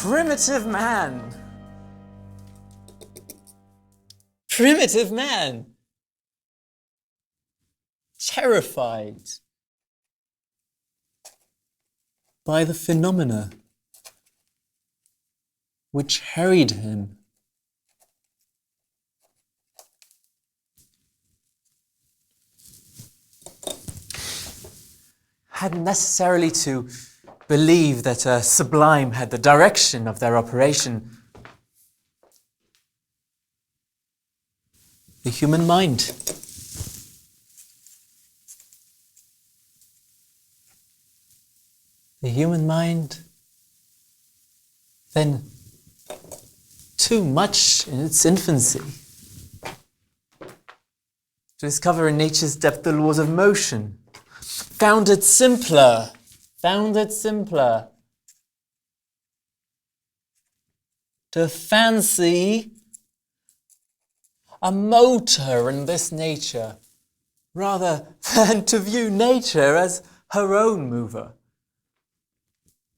primitive man. Primitive man. Terrified by the phenomena which harried him. Hadn't necessarily to believe that a sublime had the direction of their operation. The human mind. The human mind, then too much in its infancy, to discover in nature's depth the laws of motion, found it simpler, to fancy a motor in this nature, rather than to view nature as her own mover,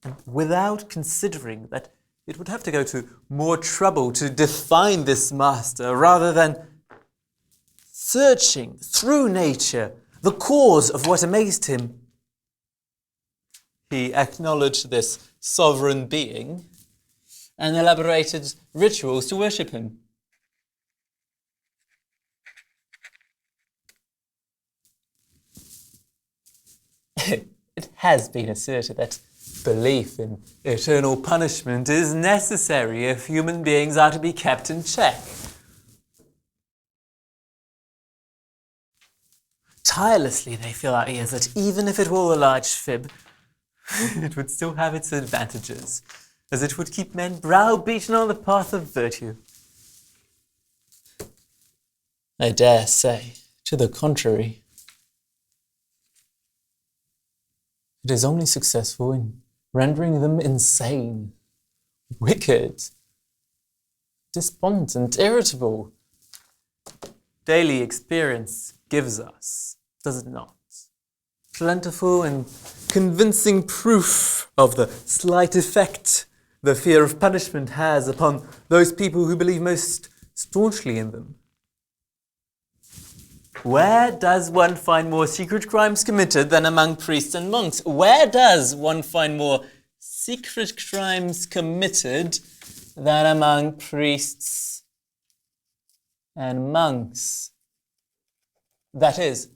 and without considering that it would have to go to more trouble to define this master, rather than searching through nature the cause of what amazed him. He acknowledged this sovereign being and elaborated rituals to worship him. It has been asserted that belief in eternal punishment is necessary if human beings are to be kept in check. Tirelessly they fill our ears that even if it were a large fib, it would still have its advantages, as it would keep men browbeaten on the path of virtue. I dare say, to the contrary, it is only successful in rendering them insane, wicked, despondent, irritable. Daily experience gives us, does it not, plentiful and convincing proof of the slight effect the fear of punishment has upon those people who believe most staunchly in them. Where does one find more secret crimes committed than among priests and monks? Where does one find more secret crimes committed than among priests and monks? That is,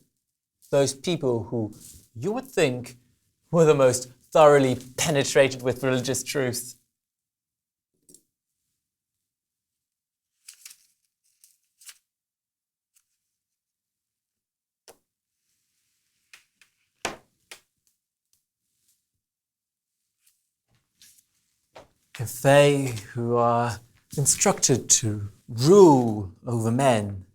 those people who you would think were the most thoroughly penetrated with religious truth. If they who are instructed to rule over men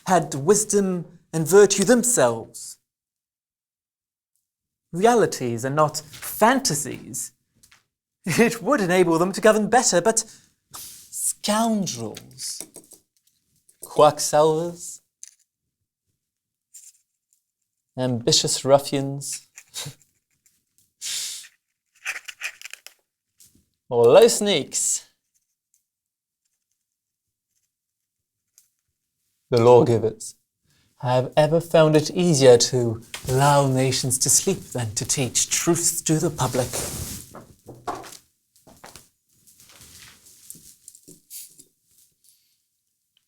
had wisdom and virtue themselves, realities and not fantasies, it would enable them to govern better, but scoundrels, quacksalvers, ambitious ruffians, or low sneaks, the lawgivers have ever found it easier to lull nations to sleep than to teach truths to the public.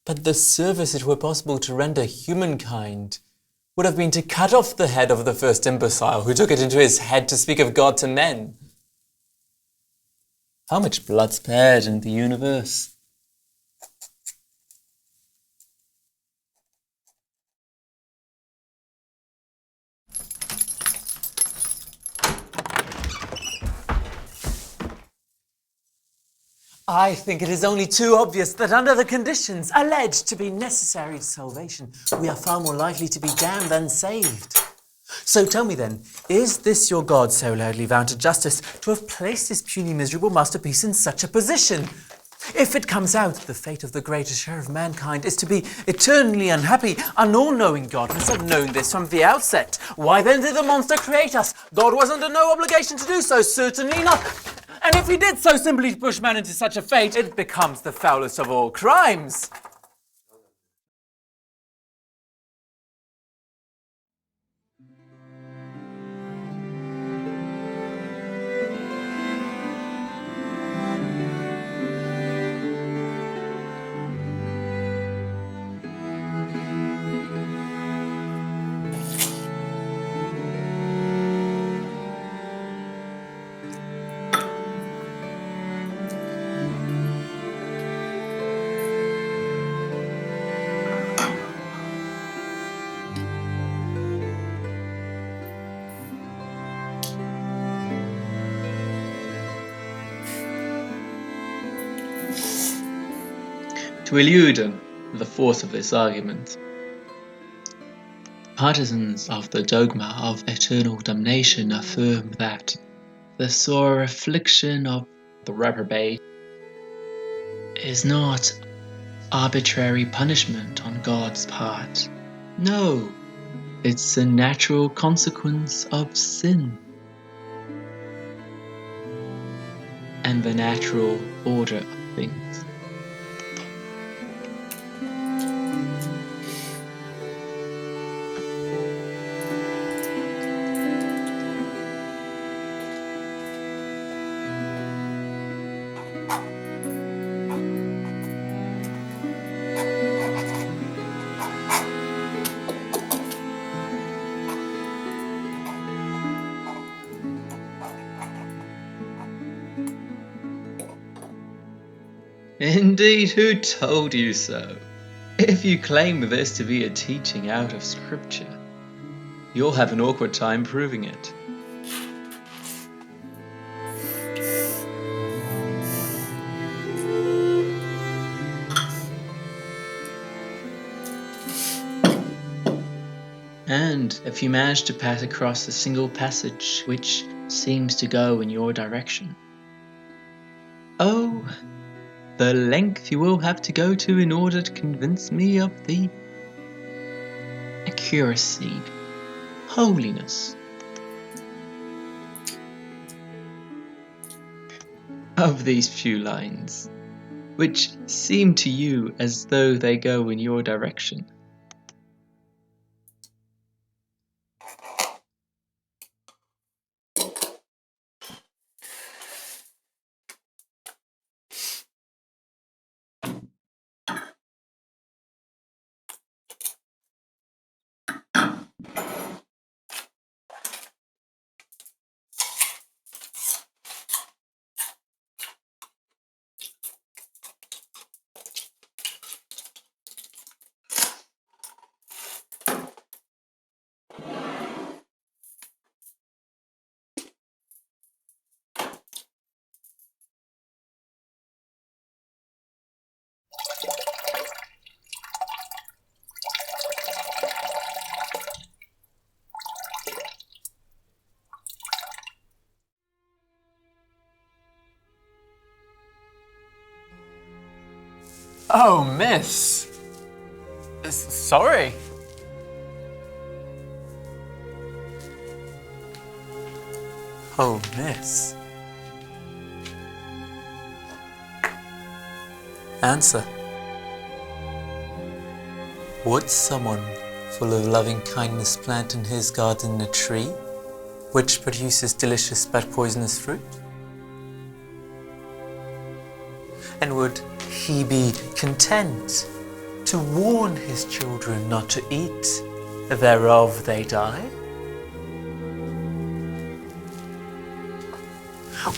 But the service it were possible to render humankind would have been to cut off the head of the first imbecile who took it into his head to speak of God to men. How much blood spared in the universe? I think it is only too obvious that under the conditions alleged to be necessary to salvation, we are far more likely to be damned than saved. So tell me then, is this your God so loudly vowed to justice to have placed his puny miserable masterpiece in such a position? If it comes out the fate of the greater share of mankind is to be eternally unhappy, an all-knowing God must have known this from the outset. Why then did the monster create us? God was under no obligation to do so, certainly not. And if he did so simply to push man into such a fate, it becomes the foulest of all crimes. To elude the force of this argument, partisans of the dogma of eternal damnation affirm that the sore affliction of the reprobate is not arbitrary punishment on God's part. No, it's a natural consequence of sin and the natural order of things. Indeed, who told you so? If you claim this to be a teaching out of Scripture, you'll have an awkward time proving it. And if you manage to pass across a single passage which seems to go in your direction, oh, the length you will have to go to in order to convince me of the accuracy, holiness of these few lines, which seem to you as though they go in your direction. Oh, miss. Sorry. Oh, miss. Answer. Would someone full of loving kindness plant in his garden a tree which produces delicious but poisonous fruit? And would he be content to warn his children not to eat thereof they die?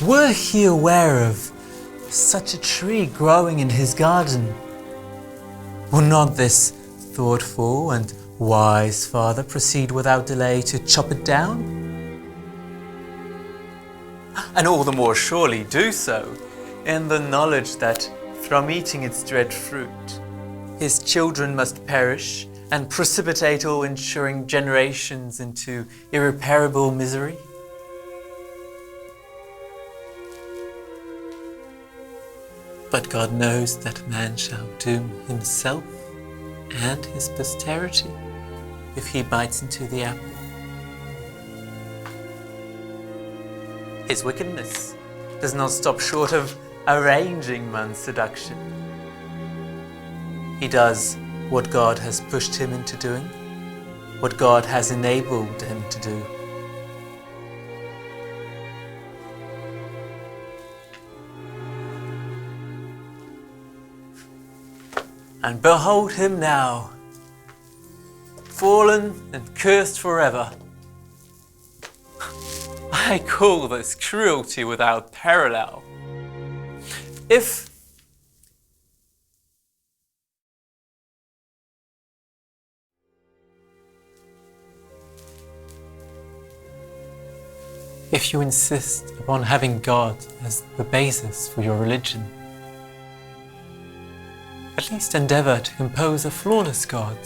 Were he aware of such a tree growing in his garden, would not this thoughtful and wise father proceed without delay to chop it down? And all the more surely do so in the knowledge that from eating its dread fruit, his children must perish and precipitate all ensuing generations into irreparable misery. But God knows that man shall doom himself and his posterity if he bites into the apple. His wickedness does not stop short of arranging man's seduction. He does what God has pushed him into doing, what God has enabled him to do. And behold him now, fallen and cursed forever. I call this cruelty without parallel. If you insist upon having God as the basis for your religion, at least endeavor to compose a flawless God.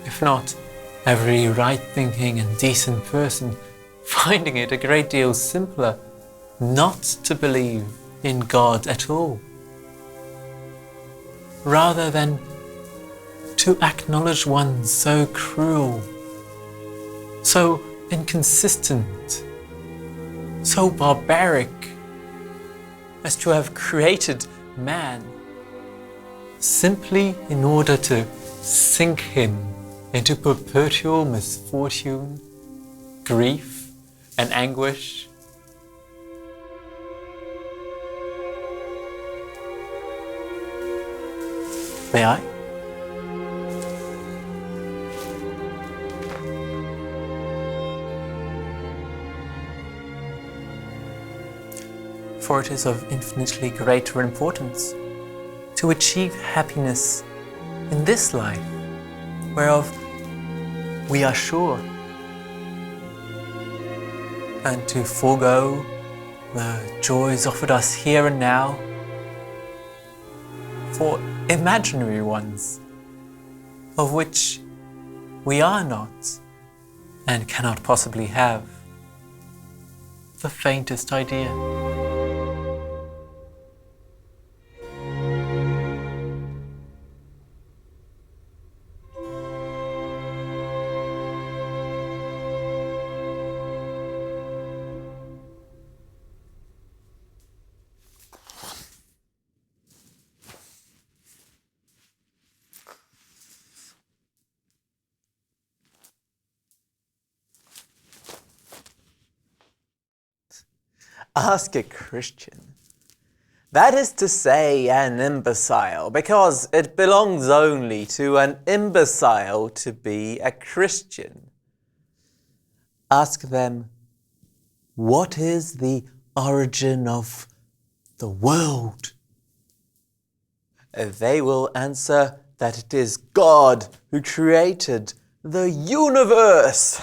If not, every right-thinking and decent person finding it a great deal simpler not to believe in God at all, rather than to acknowledge one so cruel, so inconsistent, so barbaric as to have created man simply in order to sink him into perpetual misfortune, grief, and anguish. May I? For it is of infinitely greater importance to achieve happiness in this life, whereof we are sure, and to forego the joys offered us here and now for imaginary ones, of which we are not and cannot possibly have the faintest idea. Ask a Christian. That is to say, an imbecile, because it belongs only to an imbecile to be a Christian. Ask them, what is the origin of the world? They will answer that it is God who created the universe.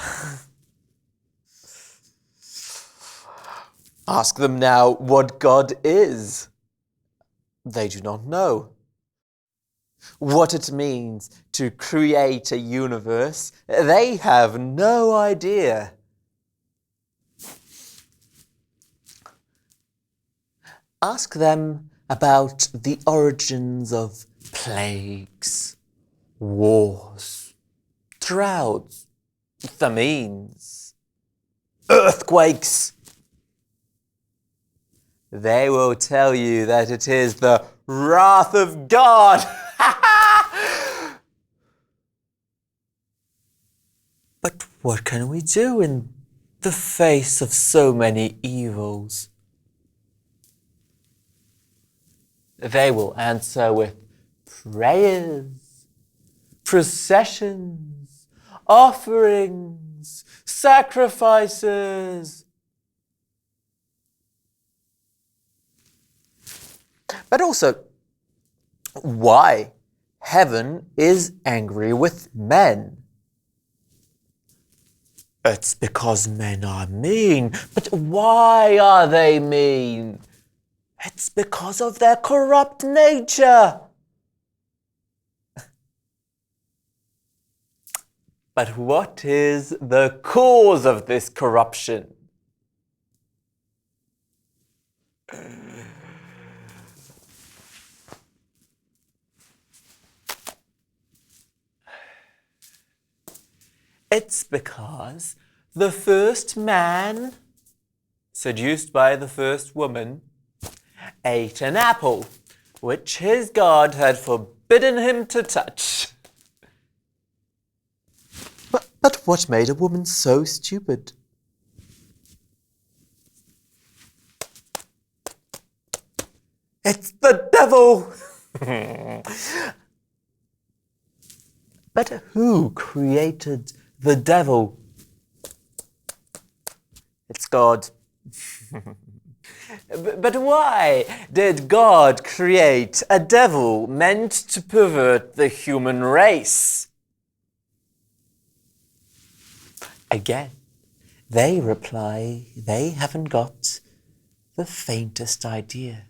Ask them now what God is. They do not know. What it means to create a universe, they have no idea. Ask them about the origins of plagues, wars, droughts, famines, earthquakes. They will tell you that it is the wrath of God. But what can we do in the face of so many evils? They will answer with prayers, processions, offerings, sacrifices. But also, why heaven is angry with men? It's because men are mean. But why are they mean? It's because of their corrupt nature. But what is the cause of this corruption? It's because the first man seduced by the first woman, ate an apple which his God had forbidden him to touch. But what made a woman so stupid? It's the devil! But who created the devil? It's God. But why did God create a devil meant to pervert the human race? Again, they reply they haven't got the faintest idea.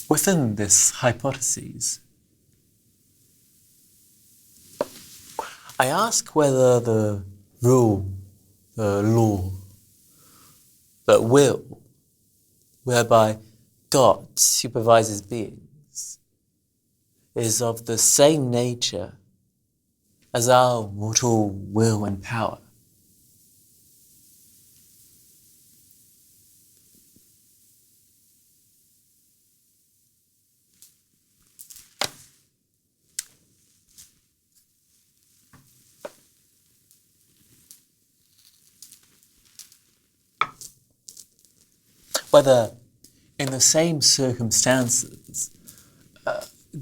Within this hypothesis, I ask whether the rule, the law, the will, whereby God supervises beings, is of the same nature as our mortal will and power. Whether in the same circumstances,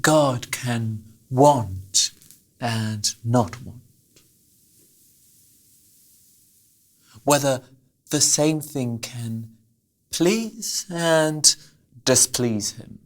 God can want and not want. Whether the same thing can please and displease him.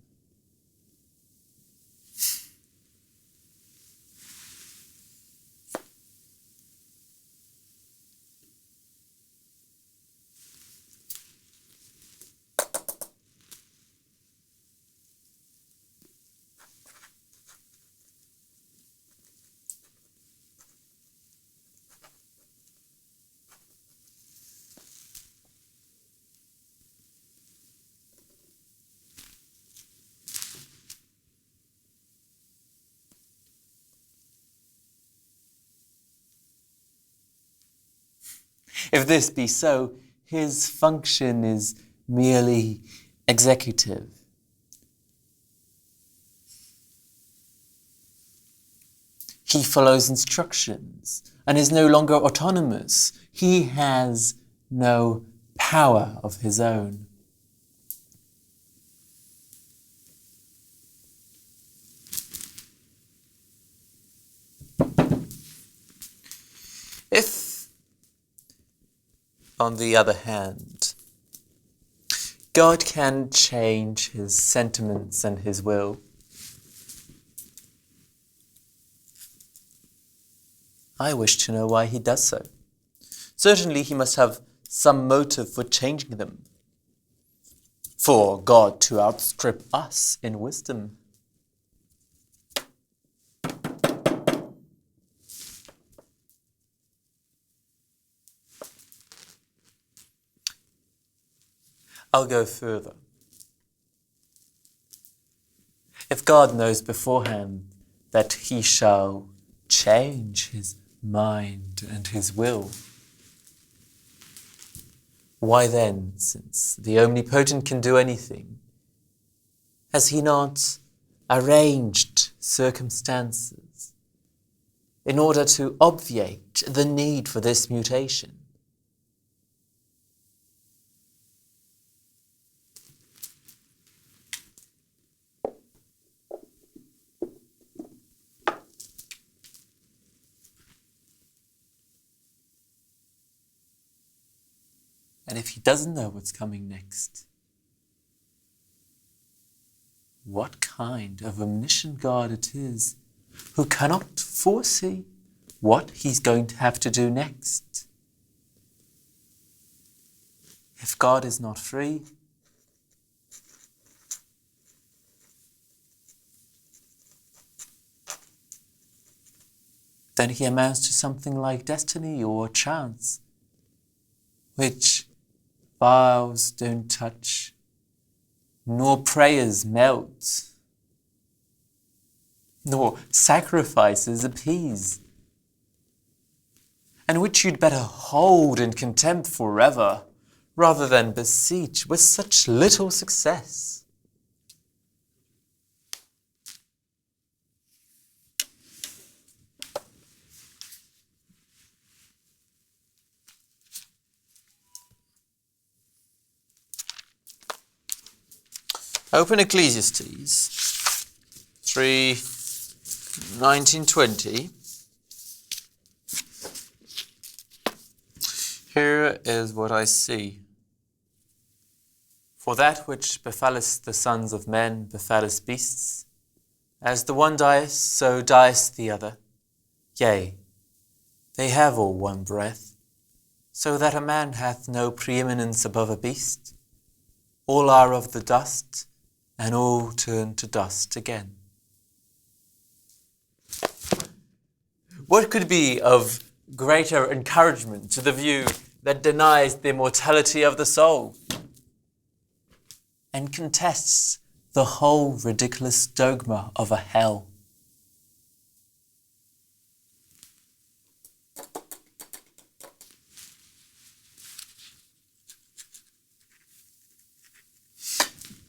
If this be so, his function is merely executive. He follows instructions and is no longer autonomous. He has no power of his own. If, on the other hand, God can change his sentiments and his will, I wish to know why he does so. Certainly he must have some motive for changing them. For God to outstrip us in wisdom. I'll go further. If God knows beforehand that he shall change his mind and his will, why then, since the Omnipotent can do anything, has he not arranged circumstances in order to obviate the need for this mutation? And if he doesn't know what's coming next, what kind of omniscient God it is who cannot foresee what he's going to have to do next. If God is not free, then he amounts to something like destiny or chance, which vows don't touch, nor prayers melt, nor sacrifices appease, and which you'd better hold in contempt forever, rather than beseech with such little success. Open Ecclesiastes 3:19-20. Here is what I see. For that which befalleth the sons of men befalleth beasts. As the one dieth, so dieth the other. Yea, they have all one breath, so that a man hath no preeminence above a beast. All are of the dust, and all turn to dust again. What could be of greater encouragement to the view that denies the immortality of the soul and contests the whole ridiculous dogma of a hell?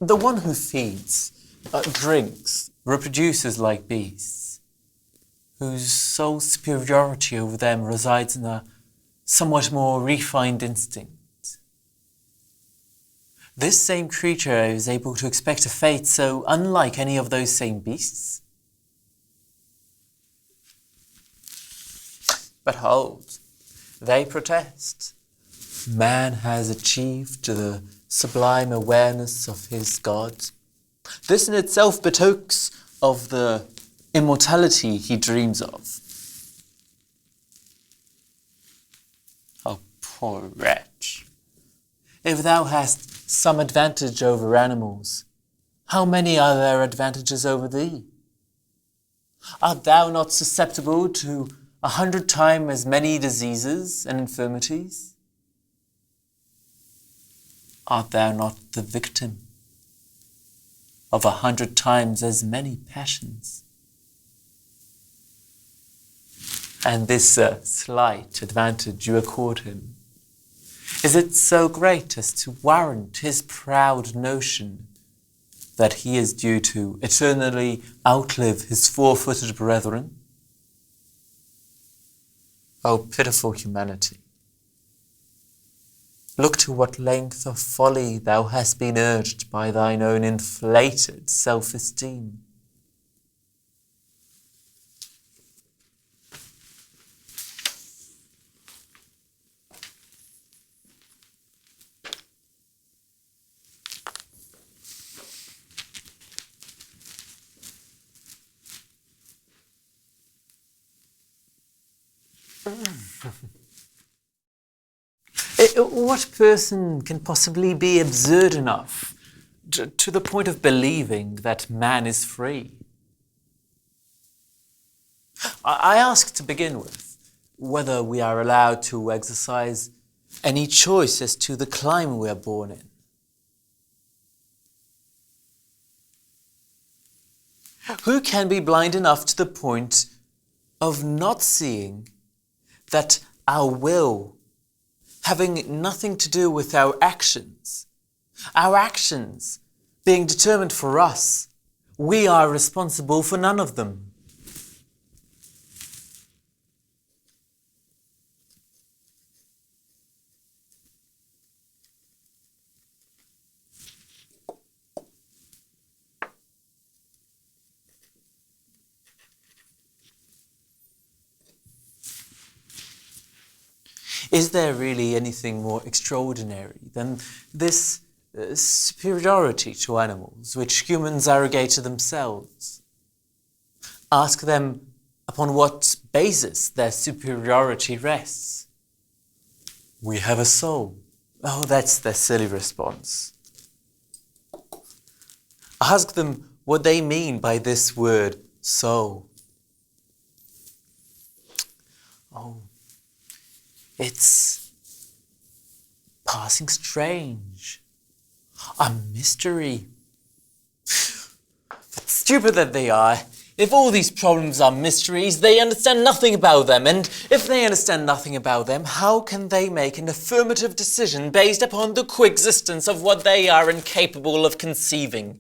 The one who feeds, drinks, reproduces like beasts, whose sole superiority over them resides in a somewhat more refined instinct. This same creature is able to expect a fate so unlike any of those same beasts. But hold, they protest. Man has achieved the sublime awareness of his God. This in itself betokens of the immortality he dreams of. Oh, poor wretch. If thou hast some advantage over animals, how many are there advantages over thee? Art thou not susceptible to 100 times as many diseases and infirmities? Art thou not the victim of 100 times as many passions? And this slight advantage you accord him, is it so great as to warrant his proud notion that he is due to eternally outlive his four-footed brethren? O pitiful humanity! Look to what length of folly thou hast been urged by thine own inflated self-esteem. What person can possibly be absurd enough to the point of believing that man is free? I ask to begin with whether we are allowed to exercise any choice as to the clime we are born in. Who can be blind enough to the point of not seeing that our will, having nothing to do with our actions being determined for us, we are responsible for none of them? Is there really anything more extraordinary than this superiority to animals which humans arrogate to themselves? Ask them upon what basis their superiority rests. We have a soul. Oh, that's their silly response. Ask them what they mean by this word, soul. Oh, it's passing strange, a mystery. But stupid that they are. If all these problems are mysteries, they understand nothing about them. And if they understand nothing about them, how can they make an affirmative decision based upon the coexistence of what they are incapable of conceiving?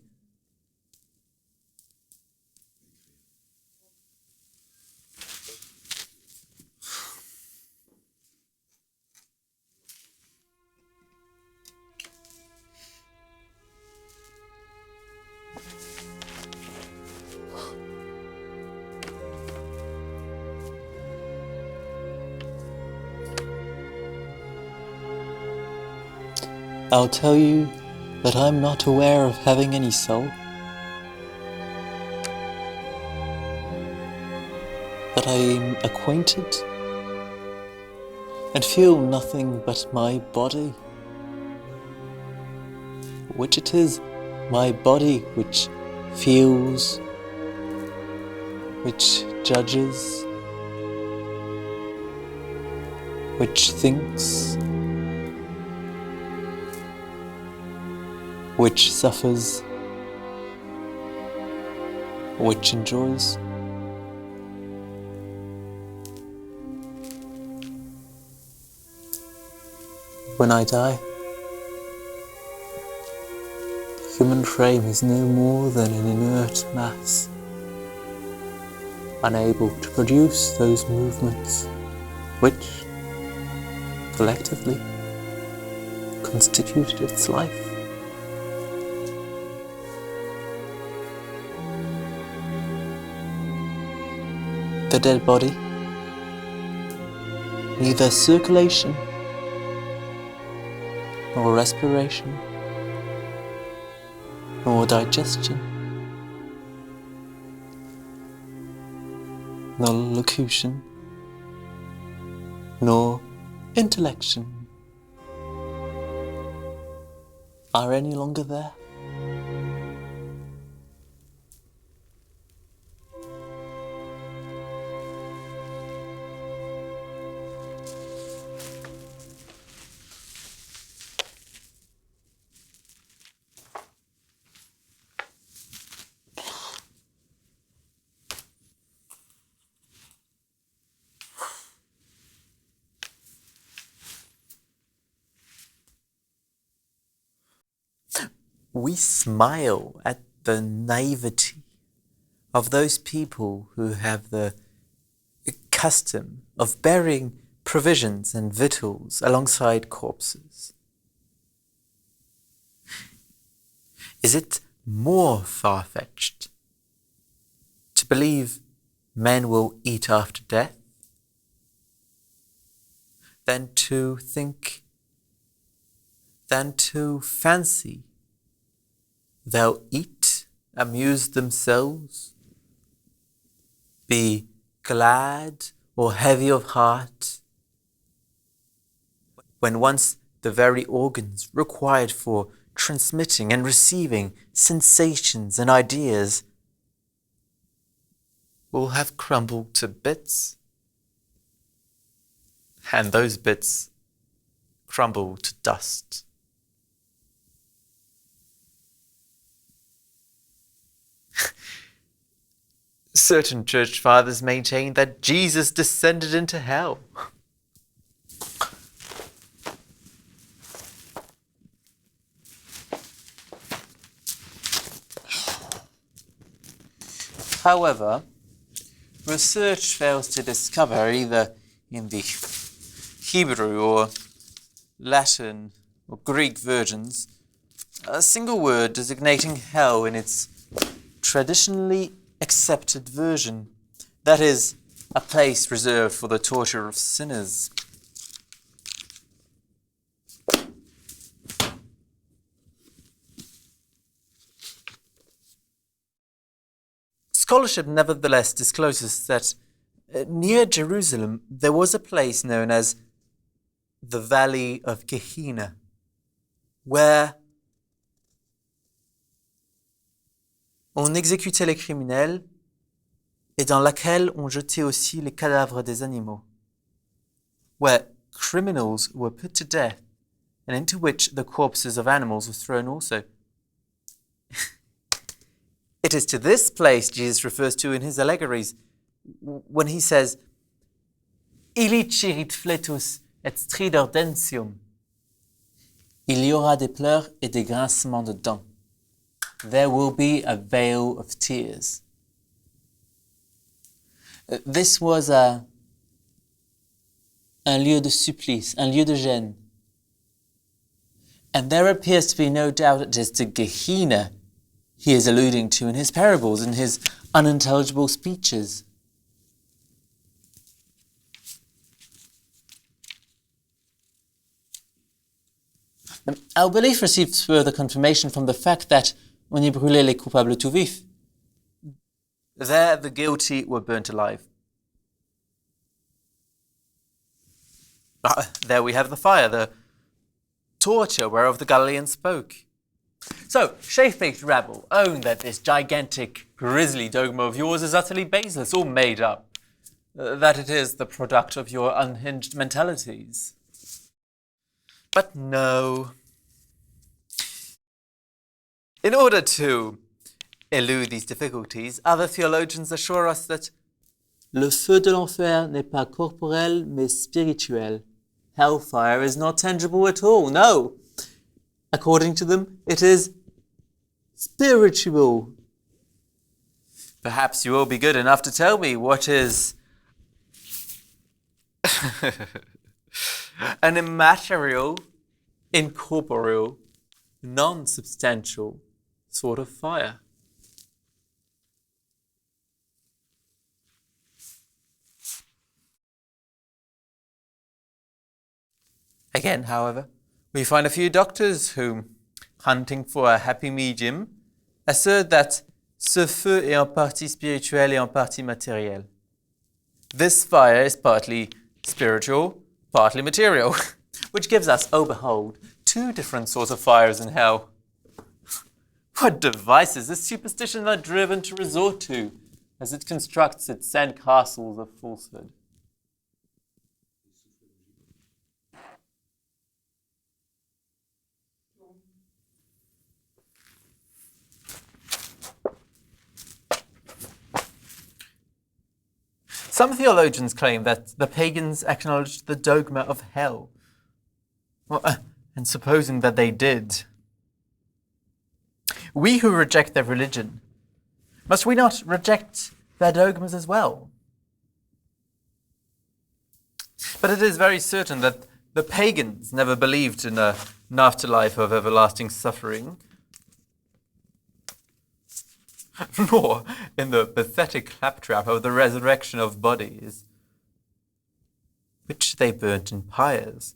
I'll tell you that I'm not aware of having any soul. That I'm acquainted and feel nothing but my body. Which it is my body which feels, which judges, which thinks, which suffers, which enjoys. When I die, the human frame is no more than an inert mass, unable to produce those movements which, collectively, constituted its life. The dead body, neither circulation nor respiration nor digestion nor locution nor intellection are any longer there. We smile at the naivety of those people who have the custom of burying provisions and victuals alongside corpses. Is it more far-fetched to believe men will eat after death than to fancy they'll eat, amuse themselves, be glad or heavy of heart, when once the very organs required for transmitting and receiving sensations and ideas will have crumbled to bits, and those bits crumble to dust. Certain church fathers maintain that Jesus descended into hell. However, research fails to discover, either in the Hebrew or Latin or Greek versions, a single word designating hell in its traditionally accepted version, that is, a place reserved for the torture of sinners. Scholarship nevertheless discloses that near Jerusalem there was a place known as the Valley of Gehenna, where on exécutait les criminels et dans laquelle on jetait aussi les cadavres des animaux, where criminals were put to death and into which the corpses of animals were thrown also. It is to this place Jesus refers to in his allegories when he says, Ili cirit fletus et stridor dentium. Il y aura des pleurs et des grincements de dents. There will be a veil of tears. This was un lieu de supplice, un lieu de gêne. And there appears to be no doubt it is to Gehenna he is alluding to in his parables, in his unintelligible speeches. Our belief receives further confirmation from the fact that on y brûlait les coupables tout vifs. There the guilty were burnt alive. There we have the fire, the torture whereof the Galileans spoke. So, shaved-faced rabble own that this gigantic, grisly dogma of yours is utterly baseless or made up, that it is the product of your unhinged mentalities. But no. In order to elude these difficulties, other theologians assure us that le feu de l'enfer n'est pas corporel mais spirituel. Hellfire is not tangible at all, no. According to them, it is spiritual. Perhaps you will be good enough to tell me what is an immaterial, incorporeal, non-substantial sort of fire. Again, however, we find a few doctors who, hunting for a happy medium, assert that ce feu est en partie spirituel et en partie matériel. This fire is partly spiritual, partly material, which gives us, oh behold, two different sorts of fires in hell. What devices is superstition not driven to resort to as it constructs its sand castles of falsehood? Some theologians claim that the pagans acknowledged the dogma of hell. And supposing that they did, we who reject their religion, must we not reject their dogmas as well? But it is very certain that the pagans never believed in an afterlife of everlasting suffering, nor in the pathetic claptrap of the resurrection of bodies, which they burnt in pyres,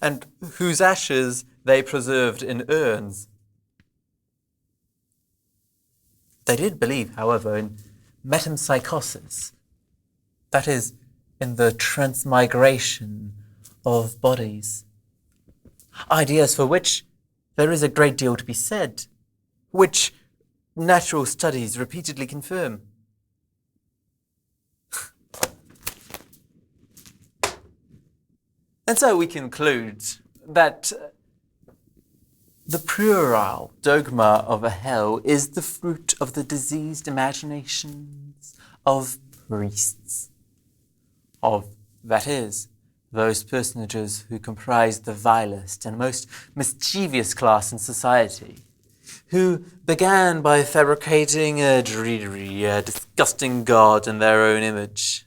and whose ashes they preserved in urns. They did believe, however, in metempsychosis, that is, in the transmigration of bodies, ideas for which there is a great deal to be said, which natural studies repeatedly confirm. And so we conclude that the puerile dogma of a hell is the fruit of the diseased imaginations of priests, of, that is, those personages who comprise the vilest and most mischievous class in society, who began by fabricating a dreary, disgusting god in their own image,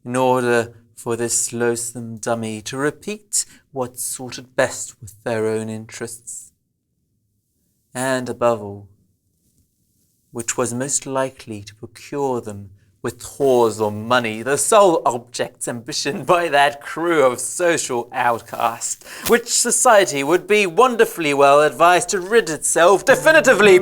in order for this loathsome dummy to repeat what sorted best with their own interests, and above all, which was most likely to procure them with whores or money, the sole objects ambitioned by that crew of social outcasts, which society would be wonderfully well advised to rid itself definitively.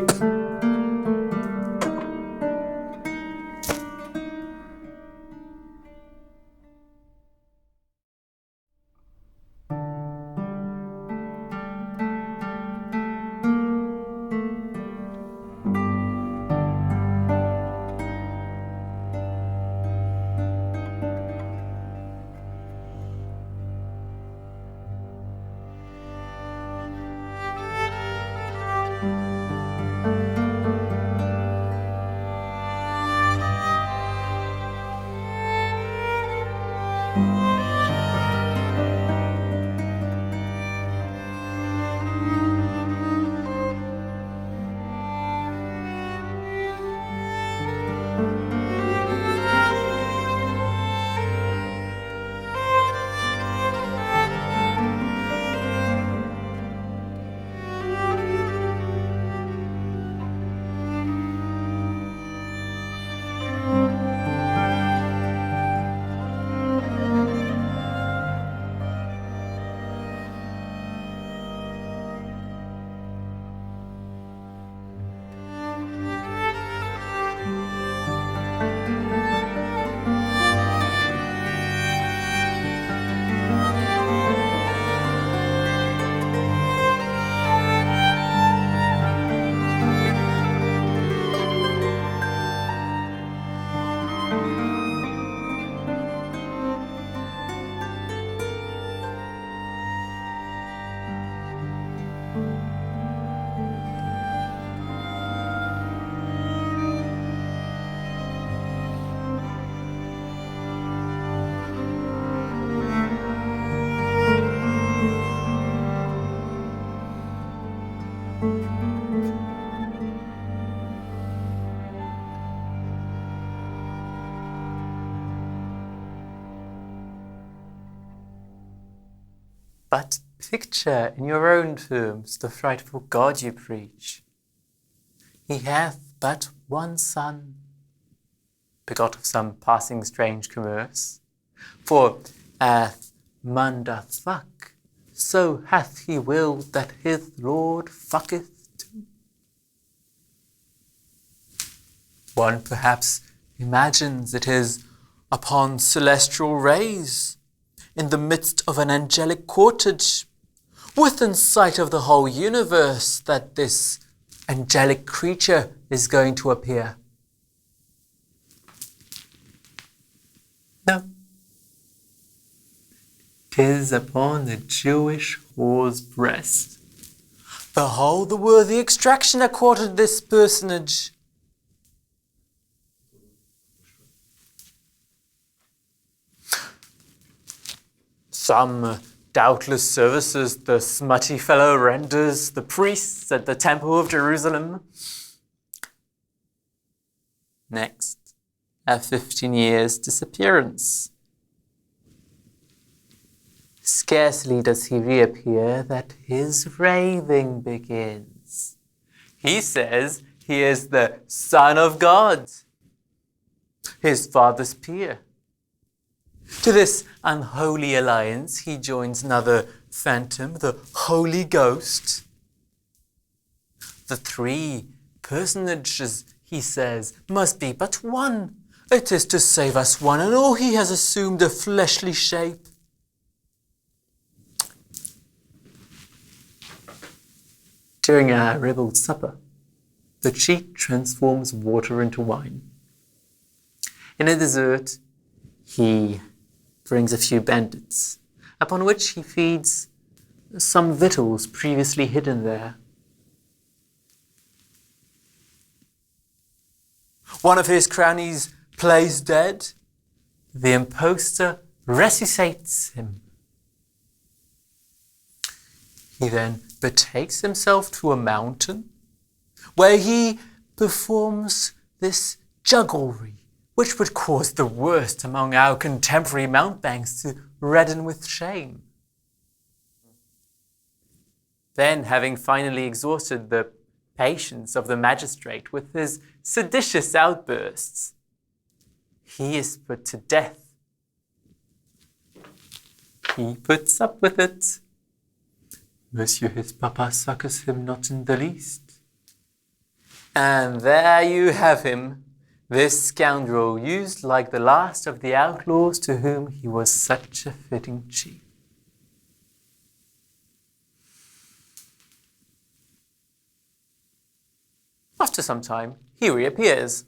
But picture in your own terms the frightful God you preach. He hath but one son, begot of some passing strange commerce. For as man doth fuck, so hath he willed that his Lord fucketh too. One perhaps imagines it is upon celestial rays, in the midst of an angelic cortege, within sight of the whole universe, that this angelic creature is going to appear. No. 'Tis upon the Jewish whore's breast. Behold the worthy extraction that courted this personage. Some doubtless services the smutty fellow renders the priests at the Temple of Jerusalem. Next, a 15 years disappearance. Scarcely does he reappear that his raving begins. He says he is the Son of God, his father's peer. To this unholy alliance he joins another phantom, the Holy Ghost. The three personages, he says, must be but one. It is to save us one and all he has assumed a fleshly shape. During our ribald supper, the cheat transforms water into wine. In a dessert, he brings a few bandits, upon which he feeds some victuals previously hidden there. One of his cronies plays dead. The impostor resuscitates him. He then betakes himself to a mountain, where he performs this jugglery, which would cause the worst among our contemporary mountebanks to redden with shame. Then, having finally exhausted the patience of the magistrate with his seditious outbursts, he is put to death. He puts up with it. Monsieur his papa succors him not in the least. And there you have him, this scoundrel used like the last of the outlaws to whom he was such a fitting chief. After some time, he reappears.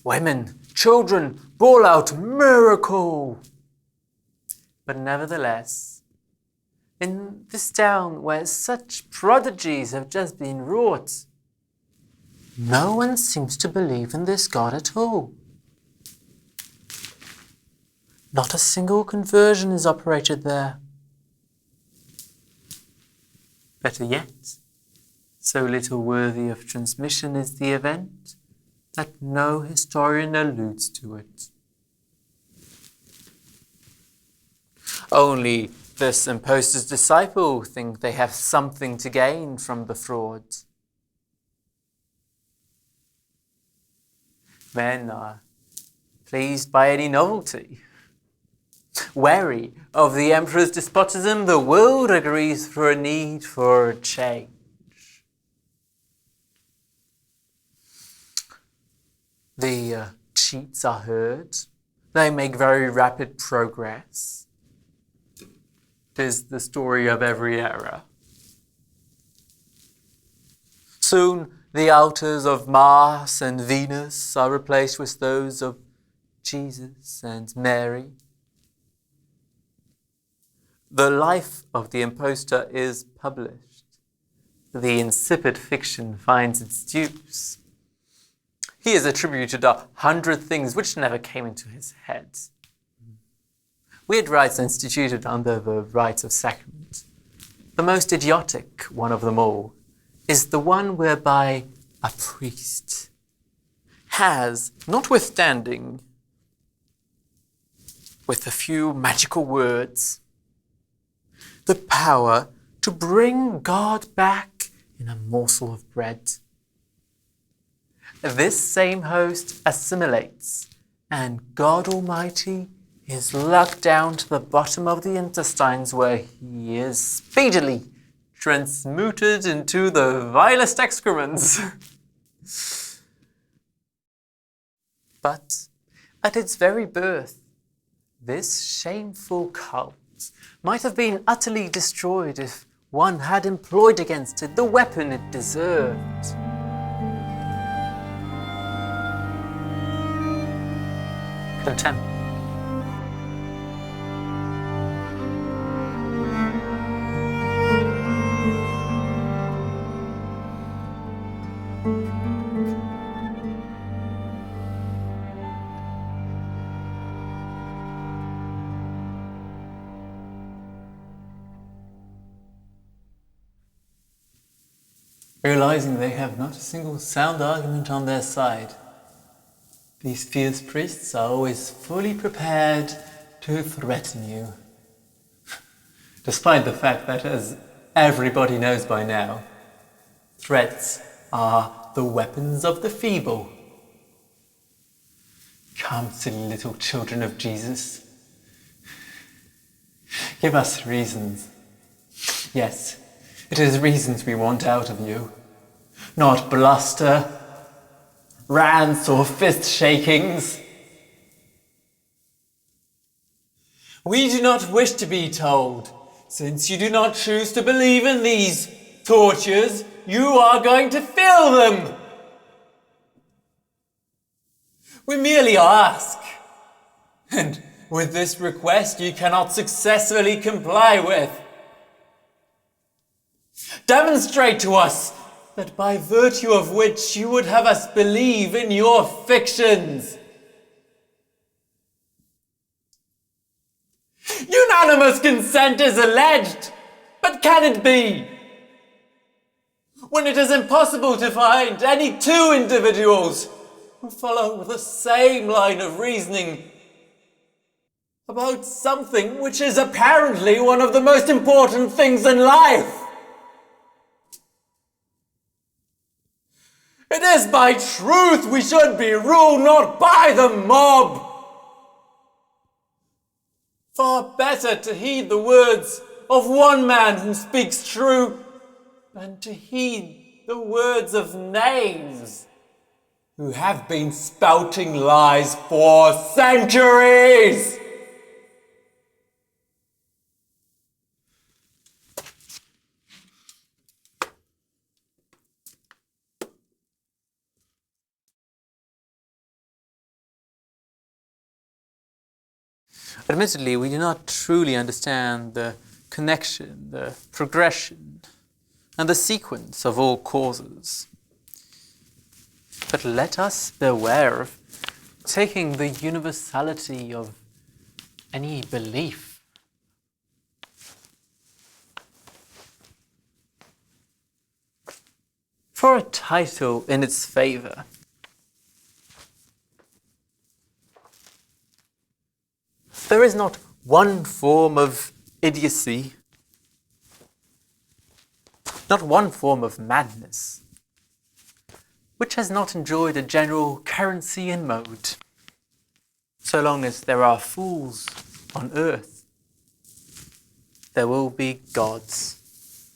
Women, children, bawl out, miracle! But nevertheless, in this town where such prodigies have just been wrought, no one seems to believe in this God at all. Not a single conversion is operated there. Better yet, so little worthy of transmission is the event that no historian alludes to it. Only this impostor's disciple think they have something to gain from the fraud. Men are pleased by any novelty. Wary of the emperor's despotism, the world agrees for a need for a change. The cheats are heard. They make very rapid progress. It is the story of every era. Soon the altars of Mars and Venus are replaced with those of Jesus and Mary. The life of the impostor is published. The insipid fiction finds its dupes. He is attributed 100 things which never came into his head. Weird rites instituted under the rites of sacrament. The most idiotic one of them all is the one whereby a priest has, notwithstanding, with a few magical words, the power to bring God back in a morsel of bread. This same host assimilates, and God Almighty is lugged down to the bottom of the intestines, where he is speedily transmuted into the vilest excrements. But at its very birth, this shameful cult might have been utterly destroyed if one had employed against it the weapon it deserved. Contempt. Realizing they have not a single sound argument on their side, these fierce priests are always fully prepared to threaten you. Despite the fact that, as everybody knows by now, threats are the weapons of the feeble. Come, silly little children of Jesus. Give us reasons. Yes, it is reasons we want out of you, not bluster, rants or fist shakings. We do not wish to be told. Since you do not choose to believe in these tortures, you are going to feel them. We merely ask, and with this request you cannot successfully comply with. Demonstrate to us that by virtue of which you would have us believe in your fictions. Unanimous consent is alleged, but can it be? When it is impossible to find any two individuals who follow the same line of reasoning about something which is apparently one of the most important things in life. It is by truth we should be ruled, not by the mob. Far better to heed the words of one man who speaks true than to heed the words of knaves who have been spouting lies for centuries. Admittedly, we do not truly understand the connection, the progression, and the sequence of all causes. But let us beware of taking the universality of any belief for a title in its favor. There is not one form of idiocy, not one form of madness, which has not enjoyed a general currency and mode. So long as there are fools on earth, there will be gods.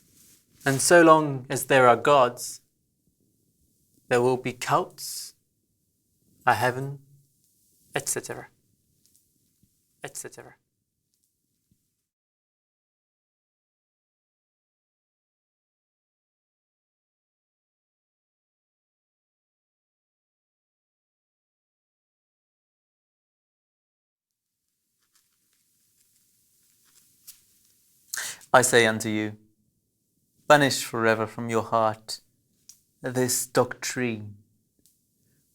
And so long as there are gods, there will be cults, a heaven, etc. etc. I say unto you, banish forever from your heart this doctrine,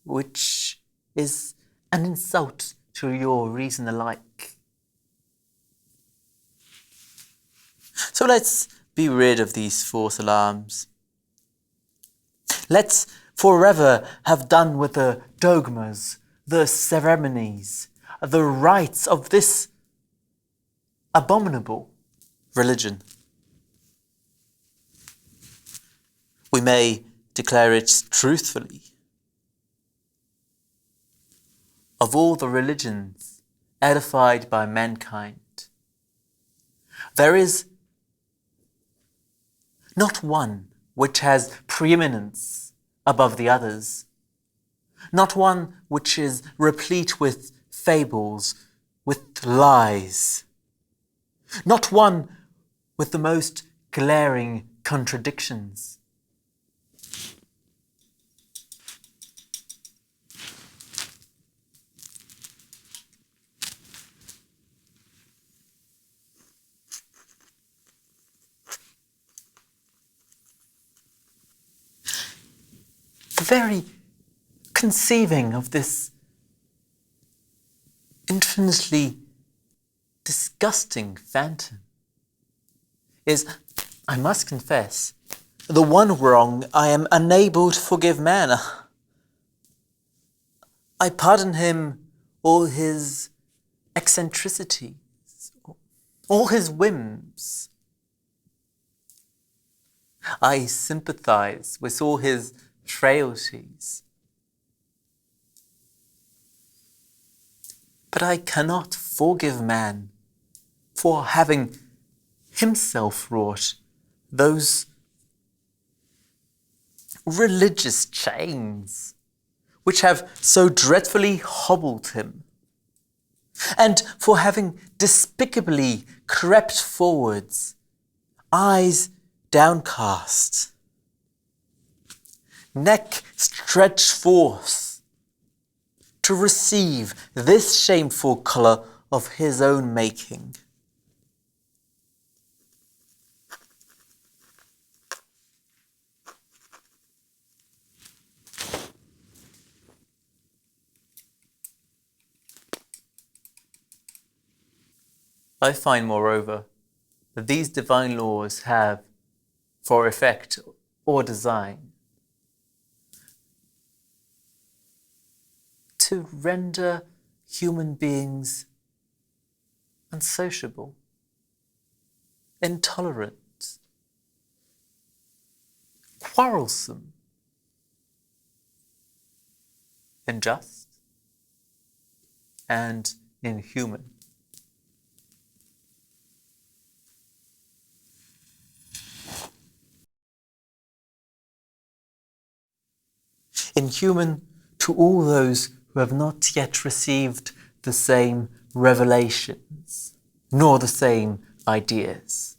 which is an insult to your reason alike. So let's be rid of these false alarms. Let's forever have done with the dogmas, the ceremonies, the rites of this abominable religion. We may declare it truthfully. Of all the religions edified by mankind, there is not one which has preeminence above the others, not one which is replete with fables, with lies, not one with the most glaring contradictions. The very conceiving of this infinitely disgusting phantom is, I must confess, the one wrong I am unable to forgive man. I pardon him all his eccentricities, all his whims. I sympathize with all his frailties. But I cannot forgive man for having himself wrought those religious chains which have so dreadfully hobbled him, and for having despicably crept forwards, eyes downcast, neck stretched forth, to receive this shameful colour of his own making. I find, moreover, that these divine laws have, for effect or design, to render human beings unsociable, intolerant, quarrelsome, unjust, and inhuman. Inhuman to all those who have not yet received the same revelations, nor the same ideas.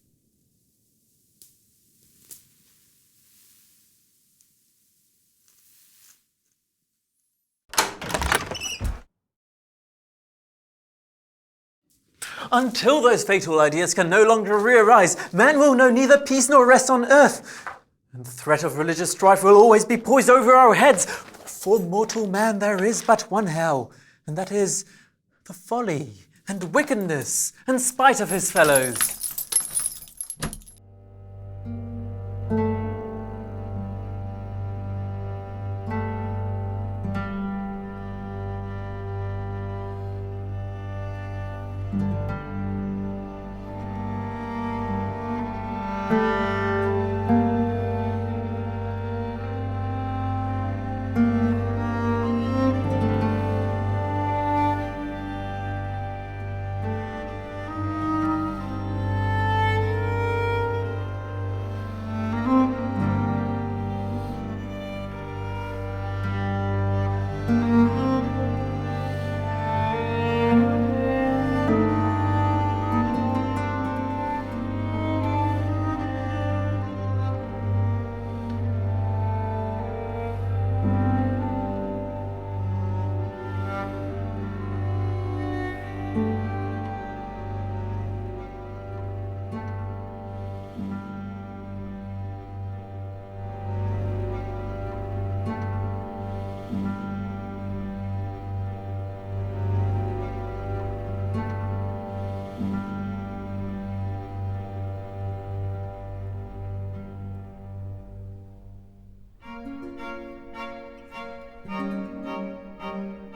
Until those fatal ideas can no longer re-arise, man will know neither peace nor rest on earth, and the threat of religious strife will always be poised over our heads. For mortal man there is but one hell, and that is the folly and wickedness and spite of his fellows.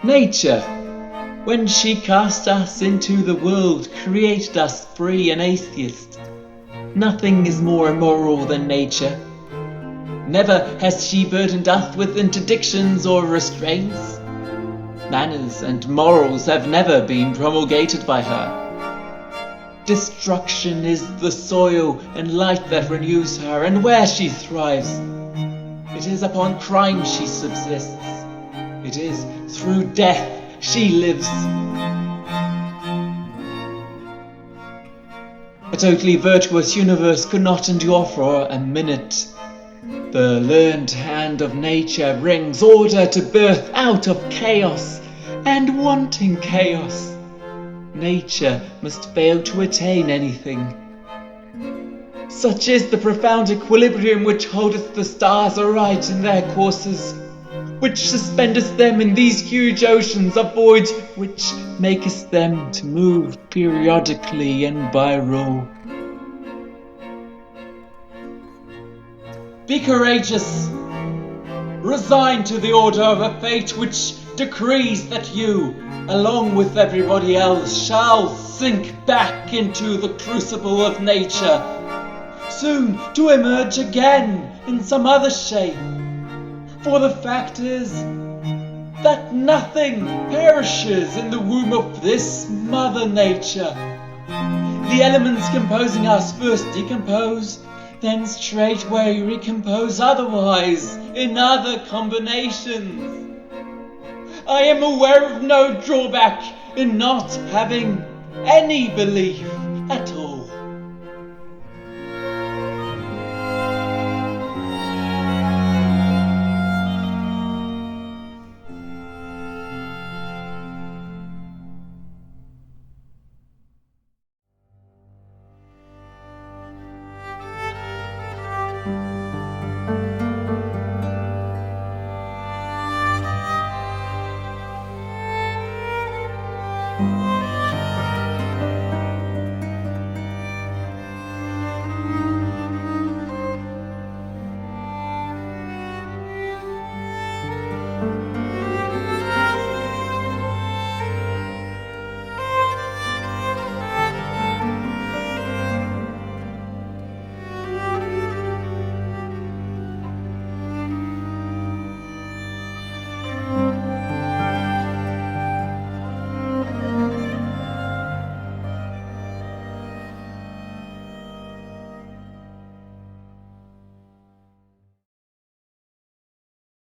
Nature, when she cast us into the world, created us free and atheist. Nothing is more immoral than nature. Never has she burdened us with interdictions or restraints. Manners and morals have never been promulgated by her. Destruction is the soil and light that renews her, and where she thrives. It is upon crime she subsists. It is through death she lives. A totally virtuous universe could not endure for a minute. The learned hand of nature brings order to birth out of chaos, and wanting chaos, nature must fail to attain anything. Such is the profound equilibrium which holdeth the stars aright in their courses, which suspendeth them in these huge oceans of void, which maketh them to move periodically and by rule. Be courageous. Resign to the order of a fate which decrees that you, along with everybody else, shall sink back into the crucible of nature, soon to emerge again in some other shape. For the fact is that nothing perishes in the womb of this Mother Nature. The elements composing us first decompose, then straightway recompose otherwise in other combinations. I am aware of no drawback in not having any belief at all.